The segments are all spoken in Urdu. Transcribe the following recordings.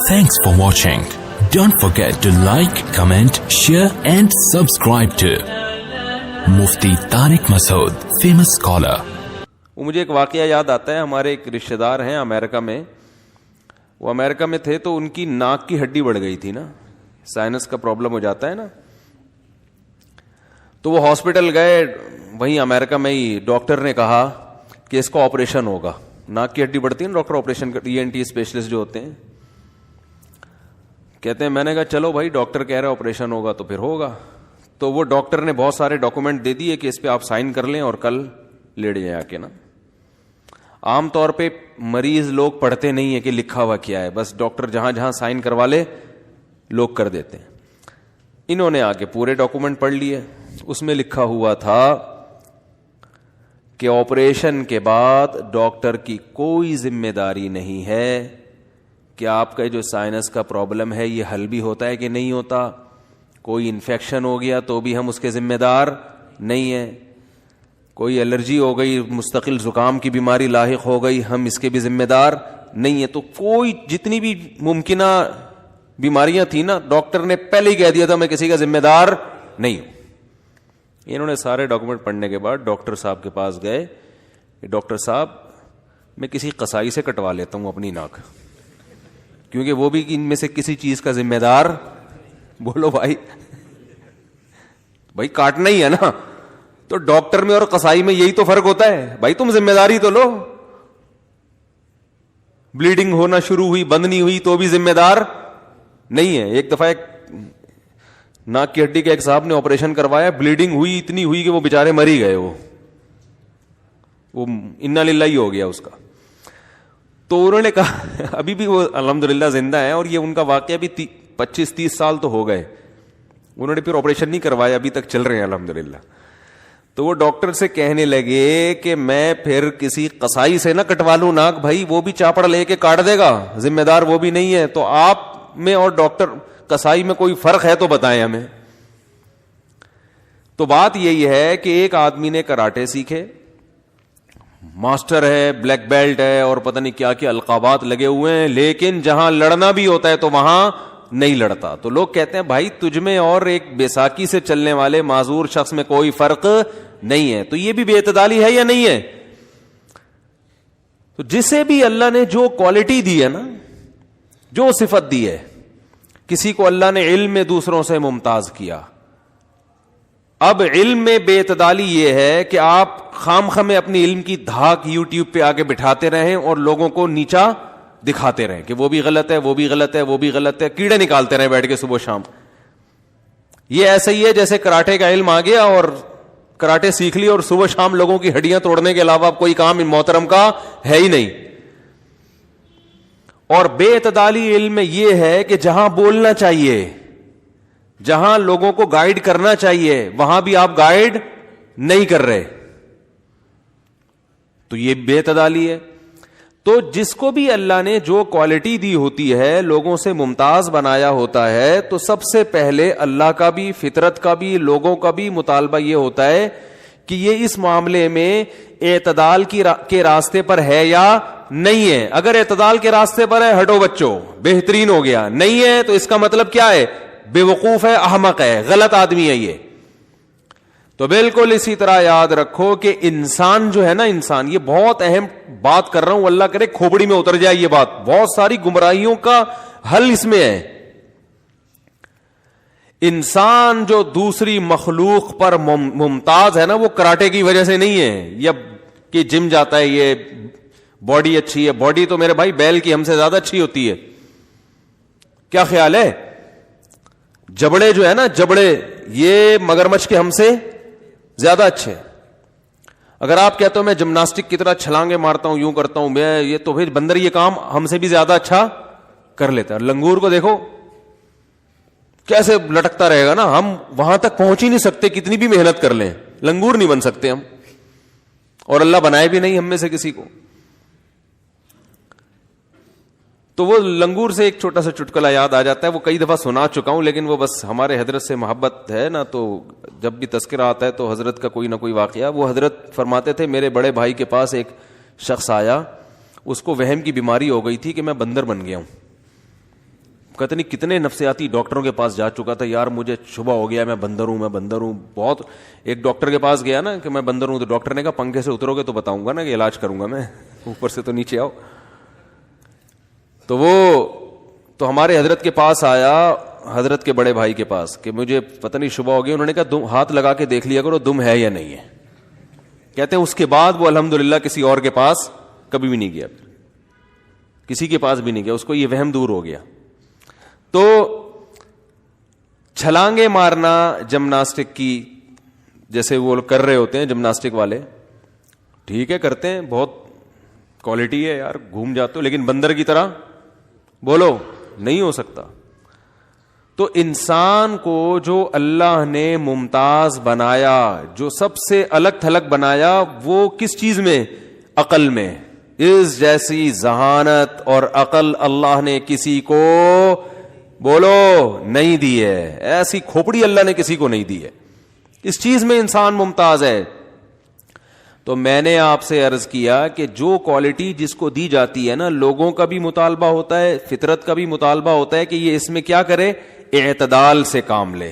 Thanks for watching. Don't forget to like, comment, share and subscribe to Mufti Tariq Masood, famous scholar. وہ مجھے ایک واقعہ یاد آتا ہے. ہمارے ایک رشتہ دار ہیں امریکہ میں. وہ امریکہ میں تھے تو ان کی ناک کی ہڈی بڑھ گئی تھی نا, سائنس کا پرابلم ہو جاتا ہے نا. تو وہ ہاسپٹل گئے, وہیں امریکہ میں ہی ڈاکٹر نے کہا کہ اس کا آپریشن ہوگا. ناک کی ہڈی بڑھتی ہے نا, ڈاکٹر آپریشن کرتے, ENT اسپیشلسٹ جو ہوتے ہیں. کہتے ہیں میں نے کہا چلو بھائی ڈاکٹر کہہ رہا ہے آپریشن ہوگا تو پھر ہوگا. تو وہ ڈاکٹر نے بہت سارے ڈاکومنٹ دے دیے کہ اس پہ آپ سائن کر لیں اور کل لیٹ جائیں آ کے نا. عام طور پہ مریض لوگ پڑھتے نہیں ہیں کہ لکھا ہوا کیا ہے, بس ڈاکٹر جہاں جہاں سائن کروا لے لوگ کر دیتے ہیں. انہوں نے آگے پورے ڈاکومنٹ پڑھ لیے. اس میں لکھا ہوا تھا کہ آپریشن کے بعد ڈاکٹر کی کوئی ذمہ داری نہیں ہے کہ آپ کا جو سائنس کا پرابلم ہے یہ حل بھی ہوتا ہے کہ نہیں ہوتا. کوئی انفیکشن ہو گیا تو بھی ہم اس کے ذمہ دار نہیں ہیں. کوئی الرجی ہو گئی, مستقل زکام کی بیماری لاحق ہو گئی, ہم اس کے بھی ذمہ دار نہیں ہیں. تو کوئی جتنی بھی ممکنہ بیماریاں تھیں نا, ڈاکٹر نے پہلے ہی کہہ دیا تھا میں کسی کا ذمہ دار نہیں ہوں. انہوں نے سارے ڈاکومنٹ پڑھنے کے بعد ڈاکٹر صاحب کے پاس گئے کہ ڈاکٹر صاحب میں کسی قصائی سے کٹوا لیتا ہوں اپنی ناک, کیونکہ وہ بھی ان میں سے کسی چیز کا ذمہ دار. بولو بھائی, بھائی کاٹنا ہی ہے نا. تو ڈاکٹر میں اور قصائی میں یہی تو فرق ہوتا ہے. بھائی تم ذمہ داری تو لو. بلیڈنگ ہونا شروع ہوئی, بند نہیں ہوئی تو بھی ذمہ دار نہیں ہے. ایک دفعہ ایک ناک کی ہڈی کے ایک صاحب نے آپریشن کروایا, بلیڈنگ ہوئی, اتنی ہوئی کہ وہ بےچارے مر ہی گئے. وہ انا للہ ہی ہو گیا اس کا. تو انہوں نے کہا ابھی بھی وہ الحمدللہ زندہ ہے, اور یہ ان کا واقعہ بھی 25-30 سال تو ہو گئے. انہوں نے پھر آپریشن نہیں کروایا, ابھی تک چل رہے ہیں الحمدللہ. تو وہ ڈاکٹر سے کہنے لگے کہ میں پھر کسی قصائی سے نہ کٹوا لوں ناک, بھائی وہ بھی چاپڑ لے کے کاٹ دے گا, ذمہ دار وہ بھی نہیں ہے. تو آپ میں اور ڈاکٹر قصائی میں کوئی فرق ہے تو بتائیں ہمیں. تو بات یہی ہے کہ ایک آدمی نے کراٹے سیکھے, ماسٹر ہے, بلیک بیلٹ ہے, اور پتہ نہیں کیا کیا القابات لگے ہوئے ہیں, لیکن جہاں لڑنا بھی ہوتا ہے تو وہاں نہیں لڑتا. تو لوگ کہتے ہیں بھائی تجھ میں اور ایک بیساکھی سے چلنے والے معذور شخص میں کوئی فرق نہیں ہے. تو یہ بھی بے اعتدالی ہے یا نہیں ہے؟ تو جسے بھی اللہ نے جو کوالٹی دی ہے نا, جو صفت دی ہے, کسی کو اللہ نے علم میں دوسروں سے ممتاز کیا. اب علم میں بے اعتدالی یہ ہے کہ آپ خام خامے اپنی علم کی دھاک یوٹیوب پہ آگے بٹھاتے رہیں اور لوگوں کو نیچا دکھاتے رہیں کہ وہ بھی غلط ہے, وہ بھی غلط ہے, وہ بھی غلط ہے, کیڑے نکالتے رہیں بیٹھ کے صبح شام. یہ ایسا ہی ہے جیسے کراٹے کا علم آ گیا اور کراٹے سیکھ لی اور صبح شام لوگوں کی ہڈیاں توڑنے کے علاوہ کوئی کام ان محترم کا ہے ہی نہیں. اور بے اعتدالی علم میں یہ ہے کہ جہاں بولنا چاہیے, جہاں لوگوں کو گائیڈ کرنا چاہیے, وہاں بھی آپ گائیڈ نہیں کر رہے, تو یہ بے اعتدالی ہے. تو جس کو بھی اللہ نے جو کوالٹی دی ہوتی ہے, لوگوں سے ممتاز بنایا ہوتا ہے, تو سب سے پہلے اللہ کا بھی, فطرت کا بھی, لوگوں کا بھی مطالبہ یہ ہوتا ہے کہ یہ اس معاملے میں اعتدال کے راستے پر ہے یا نہیں ہے. اگر اعتدال کے راستے پر ہے, ہٹو بچوں, بہترین ہو گیا. نہیں ہے تو اس کا مطلب کیا ہے؟ بے وقوف ہے, احمق ہے, غلط آدمی ہے یہ. تو بالکل اسی طرح یاد رکھو کہ انسان جو ہے نا, انسان, یہ بہت اہم بات کر رہا ہوں, اللہ کرے کھوپڑی میں اتر جائے یہ بات. بہت ساری گمراہیوں کا حل اس میں ہے. انسان جو دوسری مخلوق پر ممتاز ہے نا, وہ کراٹے کی وجہ سے نہیں ہے, یا کہ جم جاتا ہے, یہ باڈی اچھی ہے. باڈی تو میرے بھائی بیل کی ہم سے زیادہ اچھی ہوتی ہے. کیا خیال ہے؟ جبڑے جو ہے نا, جبڑے یہ مگرمچھ کے ہم سے زیادہ اچھے. اگر آپ کہتے ہو میں جمناسٹک کی طرح چھلانگے مارتا ہوں, یوں کرتا ہوں میں, یہ تو پھر بندر یہ کام ہم سے بھی زیادہ اچھا کر لیتا ہے. لنگور کو دیکھو کیسے لٹکتا رہے گا نا, ہم وہاں تک پہنچ ہی نہیں سکتے کتنی بھی محنت کر لیں, لنگور نہیں بن سکتے ہم, اور اللہ بنائے بھی نہیں ہم میں سے کسی کو. تو وہ لنگور سے ایک چھوٹا سا چٹکلا یاد آ جاتا ہے, وہ کئی دفعہ سنا چکا ہوں, لیکن وہ بس ہمارے حضرت سے محبت ہے نا, تو جب بھی تذکرہ آتا ہے تو حضرت کا کوئی نہ کوئی واقعہ. وہ حضرت فرماتے تھے میرے بڑے بھائی کے پاس ایک شخص آیا, اس کو وہم کی بیماری ہو گئی تھی کہ میں بندر بن گیا ہوں. کہتے نہیں کتنے نفسیاتی ڈاکٹروں کے پاس جا چکا تھا، یار مجھے شبہ ہو گیا میں بندر ہوں بہت. ایک ڈاکٹر کے پاس گیا نا کہ میں بندر ہوں، تو ڈاکٹر نے کہا پنکھے سے اترو گے تو بتاؤں گا نا کہ علاج کروں گا میں، اوپر سے تو نیچے آؤ. تو وہ تو ہمارے حضرت کے پاس آیا، حضرت کے بڑے بھائی کے پاس، کہ مجھے پتہ نہیں شبہ ہو گیا. انہوں نے کہا ہاتھ لگا کے دیکھ لیا کرو دم ہے یا نہیں ہے. کہتے ہیں اس کے بعد وہ الحمدللہ کسی اور کے پاس کبھی بھی نہیں گیا، کسی کے پاس بھی نہیں گیا، اس کو یہ وہم دور ہو گیا. تو چھلانگیں مارنا جمناسٹک کی، جیسے وہ کر رہے ہوتے ہیں جمناسٹک والے، ٹھیک ہے کرتے ہیں، بہت کوالٹی ہے یار، گھوم جاتے ہو، لیکن بندر کی طرح بولو نہیں ہو سکتا. تو انسان کو جو اللہ نے ممتاز بنایا، جو سب سے الگ تھلگ بنایا، وہ کس چیز میں؟ عقل میں. اس جیسی ذہانت اور عقل اللہ نے کسی کو بولو نہیں دی ہے، ایسی کھوپڑی اللہ نے کسی کو نہیں دی ہے. اس چیز میں انسان ممتاز ہے. تو میں نے آپ سے عرض کیا کہ جو کوالٹی جس کو دی جاتی ہے نا، لوگوں کا بھی مطالبہ ہوتا ہے، فطرت کا بھی مطالبہ ہوتا ہے کہ یہ اس میں کیا کرے، اعتدال سے کام لے.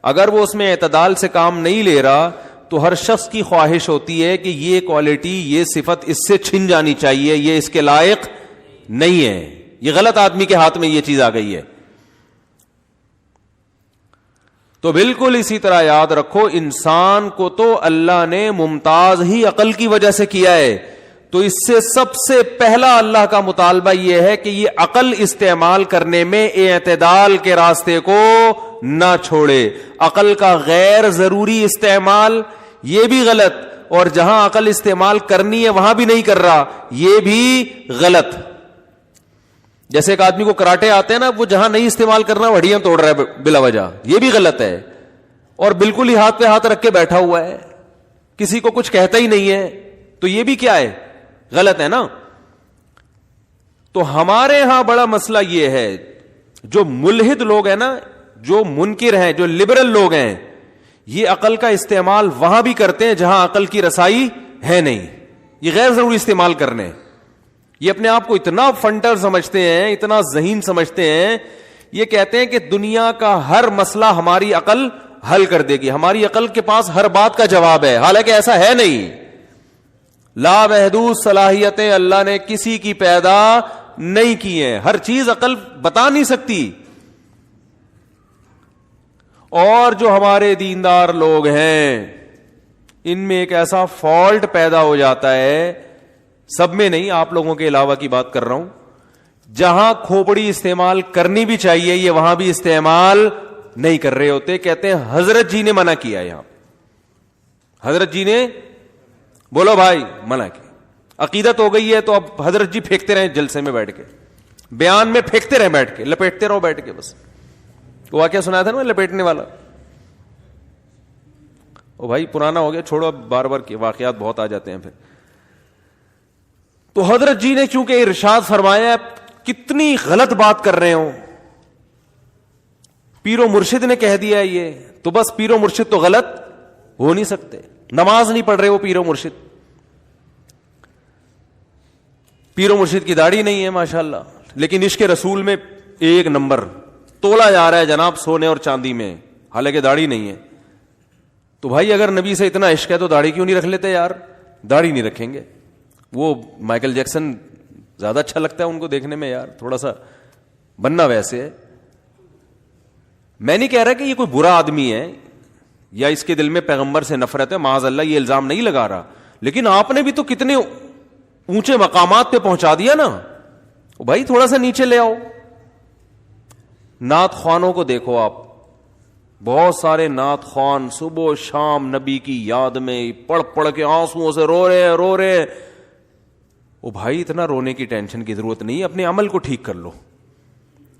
اگر وہ اس میں اعتدال سے کام نہیں لے رہا تو ہر شخص کی خواہش ہوتی ہے کہ یہ کوالٹی، یہ صفت اس سے چھن جانی چاہیے، یہ اس کے لائق نہیں ہے، یہ غلط آدمی کے ہاتھ میں یہ چیز آ گئی ہے. تو بالکل اسی طرح یاد رکھو، انسان کو تو اللہ نے ممتاز ہی عقل کی وجہ سے کیا ہے. تو اس سے سب سے پہلا اللہ کا مطالبہ یہ ہے کہ یہ عقل استعمال کرنے میں اعتدال کے راستے کو نہ چھوڑے. عقل کا غیر ضروری استعمال یہ بھی غلط، اور جہاں عقل استعمال کرنی ہے وہاں بھی نہیں کر رہا، یہ بھی غلط. جیسے ایک آدمی کو کراٹے آتے ہیں نا، وہ جہاں نہیں استعمال کرنا ہڈیاں توڑ رہا ہے بلا وجہ، یہ بھی غلط ہے. اور بالکل ہی ہاتھ پہ ہاتھ رکھ کے بیٹھا ہوا ہے، کسی کو کچھ کہتا ہی نہیں ہے، تو یہ بھی کیا ہے، غلط ہے نا. تو ہمارے ہاں بڑا مسئلہ یہ ہے، جو ملحد لوگ ہیں نا، جو منکر ہیں، جو لبرل لوگ ہیں، یہ عقل کا استعمال وہاں بھی کرتے ہیں جہاں عقل کی رسائی ہے نہیں. یہ غیر ضروری استعمال کرنے، یہ اپنے آپ کو اتنا فنٹر سمجھتے ہیں، اتنا ذہین سمجھتے ہیں. یہ کہتے ہیں کہ دنیا کا ہر مسئلہ ہماری عقل حل کر دے گی، ہماری عقل کے پاس ہر بات کا جواب ہے، حالانکہ ایسا ہے نہیں. لا محدود صلاحیتیں اللہ نے کسی کی پیدا نہیں کی ہیں، ہر چیز عقل بتا نہیں سکتی. اور جو ہمارے دیندار لوگ ہیں ان میں ایک ایسا فالٹ پیدا ہو جاتا ہے، سب میں نہیں، آپ لوگوں کے علاوہ کی بات کر رہا ہوں، جہاں کھوپڑی استعمال کرنی بھی چاہیے یہ وہاں بھی استعمال نہیں کر رہے ہوتے. کہتے ہیں حضرت جی نے منع کیا، یہاں حضرت جی نے، بولو بھائی، منع کیا. عقیدت ہو گئی ہے تو اب حضرت جی پھینکتے رہے جلسے میں بیٹھ کے، بیان میں پھینکتے رہے بیٹھ کے، لپیٹتے رہو بیٹھ کے. بس وہ واقعہ سنایا تھا نا لپیٹنے والا، وہ بھائی پرانا ہو گیا، چھوڑو، اب بار بار کے واقعات بہت آ جاتے ہیں پھر. تو حضرت جی نے چونکہ ارشاد فرمایا، کتنی غلط بات کر رہے ہوں، پیر و مرشد نے کہہ دیا یہ، تو بس پیر و مرشد تو غلط ہو نہیں سکتے. نماز نہیں پڑھ رہے وہ پیر و مرشد، پیر و مرشد کی داڑھی نہیں ہے ماشاءاللہ، لیکن عشق رسول میں ایک نمبر تولا جا رہا ہے جناب، سونے اور چاندی میں، حالانکہ داڑھی نہیں ہے. تو بھائی اگر نبی سے اتنا عشق ہے تو داڑھی کیوں نہیں رکھ لیتے یار؟ داڑھی نہیں رکھیں گے. وہ مائیکل جیکسن زیادہ اچھا لگتا ہے ان کو دیکھنے میں یار، تھوڑا سا بننا ویسے ہے. میں نہیں کہہ رہا کہ یہ کوئی برا آدمی ہے یا اس کے دل میں پیغمبر سے نفرت ہے، معاذ اللہ، یہ الزام نہیں لگا رہا، لیکن آپ نے بھی تو کتنے اونچے مقامات پہ پہنچا دیا نا. بھائی تھوڑا سا نیچے لے آؤ. نعت خوانوں کو دیکھو آپ، بہت سارے نعت خوان صبح و شام نبی کی یاد میں پڑھ پڑھ کے آنسوؤں سے رو رہے ہیں. او بھائی اتنا رونے کی ٹینشن کی ضرورت نہیں ہے، اپنے عمل کو ٹھیک کر لو.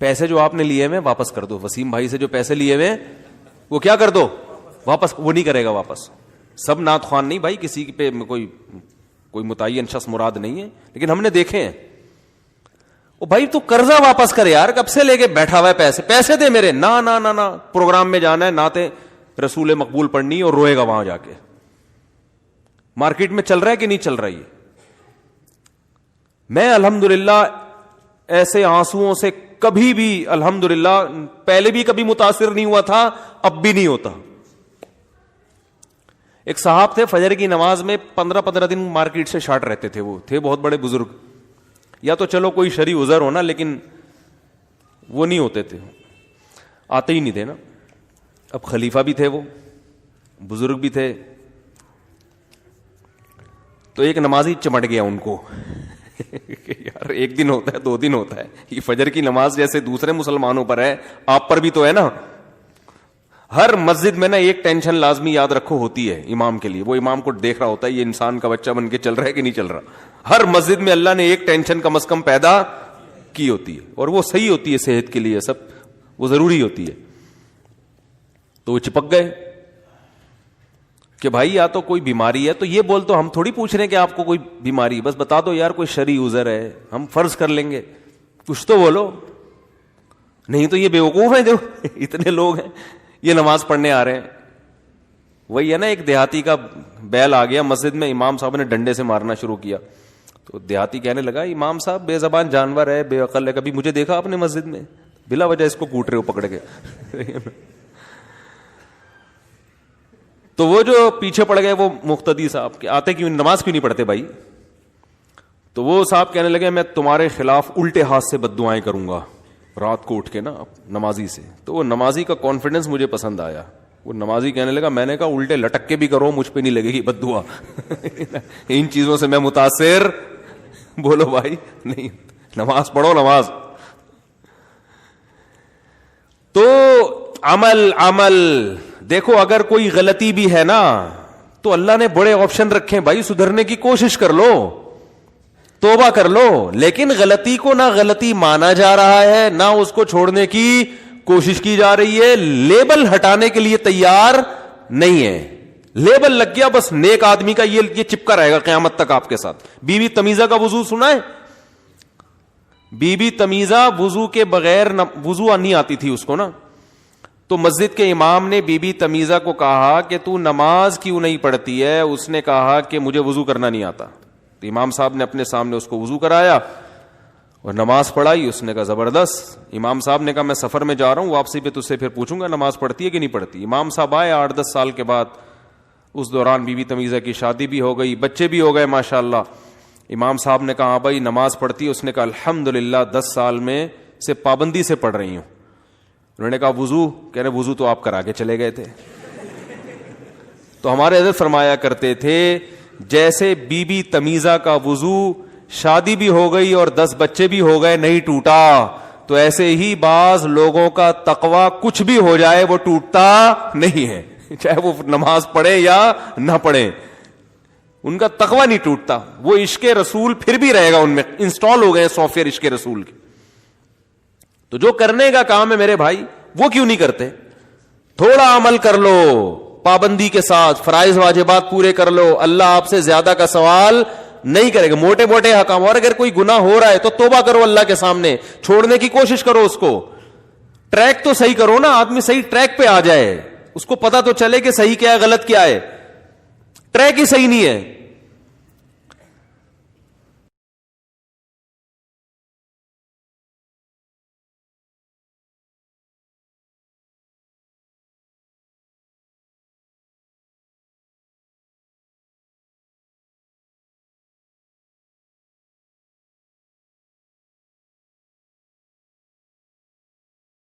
پیسے جو آپ نے لیے ہوئے واپس کر دو. وسیم بھائی سے جو پیسے لیے ہوئے وہ کیا کر دو واپس، وہ نہیں کرے گا واپس. سب نعت خوان نہیں بھائی، کسی پہ کوئی متعین شخص مراد نہیں ہے، لیکن ہم نے دیکھے ہیں. او بھائی تو قرضہ واپس کر یار، کب سے لے کے بیٹھا ہوا ہے، پیسے دے میرے. نہ نہ نہ نہ، پروگرام میں جانا ہے، نعتیں رسول مقبول پڑھنی اور روئے گا وہاں جا کے. مارکیٹ میں چل رہا ہے کہ نہیں چل رہا ہے؟ میں الحمدللہ ایسے آنسوؤں سے کبھی بھی الحمدللہ پہلے بھی کبھی متاثر نہیں ہوا تھا, اب بھی نہیں ہوتا. ایک صاحب تھے فجر کی نماز میں 15 دن مارکیٹ سے شارٹ رہتے تھے. وہ تھے بہت بڑے بزرگ, یا تو چلو کوئی شرعی عذر ہونا, لیکن وہ نہیں ہوتے تھے, آتے ہی نہیں تھے نا. اب خلیفہ بھی تھے, وہ بزرگ بھی تھے. تو ایک نمازی چمٹ گیا ان کو کہ یار ایک دن ہوتا ہے, 2 دن ہوتا ہے, یہ فجر کی نماز جیسے دوسرے مسلمانوں پر ہے آپ پر بھی تو ہے نا. ہر مسجد میں نا ایک ٹینشن لازمی یاد رکھو ہوتی ہے امام کے لیے. وہ امام کو دیکھ رہا ہوتا ہے یہ انسان کا بچہ بن کے چل رہا ہے کہ نہیں چل رہا. ہر مسجد میں اللہ نے ایک ٹینشن کم از کم پیدا کی ہوتی ہے, اور وہ صحیح ہوتی ہے صحت کے لیے, سب وہ ضروری ہوتی ہے. تو وہ چپک گئے کہ بھائی یا تو کوئی بیماری ہے, تو یہ بول تو ہم تھوڑی پوچھ رہے ہیں کہ آپ کو کوئی بیماری, بس بتا دو یار کوئی شرعی عذر ہے, ہم فرض کر لیں گے, کچھ تو بولو. نہیں تو یہ بیوقوف ہیں جو اتنے لوگ ہیں یہ نماز پڑھنے آ رہے ہیں. وہی ہے نا, ایک دیہاتی کا بیل آ گیا مسجد میں, امام صاحب نے ڈنڈے سے مارنا شروع کیا. تو دیہاتی کہنے لگا امام صاحب بے زبان جانور ہے, بے عقل ہے, کبھی مجھے دیکھا آپ نے مسجد میں, بلا وجہ اس کو کوٹ رہے ہو پکڑ کے. تو وہ جو پیچھے پڑ گئے وہ مقتدی صاحب کے, آتے کیوں نماز کیوں نہیں پڑھتے بھائی؟ تو وہ صاحب کہنے لگے میں تمہارے خلاف الٹے ہاتھ سے بد دعائیں کروں گا رات کو اٹھ کے نا نمازی سے. تو وہ نمازی کا کانفیڈنس مجھے پسند آیا. وہ نمازی کہنے لگا میں نے کہا الٹے لٹک کے بھی کرو, مجھ پہ نہیں لگے گی بد دعا. ان چیزوں سے میں متاثر بولو بھائی نہیں, نماز پڑھو نماز. تو عمل دیکھو, اگر کوئی غلطی بھی ہے نا تو اللہ نے بڑے آپشن رکھے بھائی, سدھرنے کی کوشش کر لو, توبہ کر لو. لیکن غلطی کو نہ غلطی مانا جا رہا ہے, نہ اس کو چھوڑنے کی کوشش کی جا رہی ہے, لیبل ہٹانے کے لیے تیار نہیں ہے. لیبل لگ گیا بس نیک آدمی کا, یہ چپکا رہے گا قیامت تک آپ کے ساتھ. بی بی تمیزہ کا وضو سنا ہے؟ بی بی تمیزہ وضو کے بغیر وضو نہیں آتی تھی اس کو نا. تو مسجد کے امام نے بی بی تمیزہ کو کہا کہ تو نماز کیوں نہیں پڑھتی ہے؟ اس نے کہا کہ مجھے وضو کرنا نہیں آتا. تو امام صاحب نے اپنے سامنے اس کو وضو کرایا اور نماز پڑھائی. اس نے کہا زبردست. امام صاحب نے کہا میں سفر میں جا رہا ہوں, واپسی پہ تجھ سے پھر پوچھوں گا نماز پڑھتی ہے کہ نہیں پڑھتی. امام صاحب آئے 8-10 سال کے بعد. اس دوران بی بی تمیزہ کی شادی بھی ہو گئی, بچے بھی ہو گئے ماشاءاللہ. امام صاحب نے کہا بھائی نماز پڑھتی ہے؟ اس نے کہا الحمدللہ 10 سال میں سے پابندی سے پڑھ رہی ہوں. انہوں نے کہا وضو؟ کہہ رہے وضو تو آپ کرا کے چلے گئے تھے. تو ہمارے حضرت فرمایا کرتے تھے جیسے بی بی تمیزہ کا وضو شادی بھی ہو گئی اور 10 بچے بھی ہو گئے نہیں ٹوٹا, تو ایسے ہی بعض لوگوں کا تقویٰ کچھ بھی ہو جائے وہ ٹوٹتا نہیں ہے, چاہے وہ نماز پڑھے یا نہ پڑھے, ان کا تقویٰ نہیں ٹوٹتا. وہ عشق رسول پھر بھی رہے گا ان میں, انسٹال ہو گئے سافٹ ویئر عشق رسول کے. تو جو کرنے کا کام ہے میرے بھائی وہ کیوں نہیں کرتے؟ تھوڑا عمل کر لو پابندی کے ساتھ, فرائض واجبات پورے کر لو, اللہ آپ سے زیادہ کا سوال نہیں کرے گا. موٹے موٹے حکام, اور اگر کوئی گناہ ہو رہا ہے تو توبہ کرو اللہ کے سامنے, چھوڑنے کی کوشش کرو اس کو. ٹریک تو صحیح کرو نا, آدمی صحیح ٹریک پہ آ جائے, اس کو پتا تو چلے کہ صحیح کیا ہے غلط کیا ہے. ٹریک ہی صحیح نہیں ہے,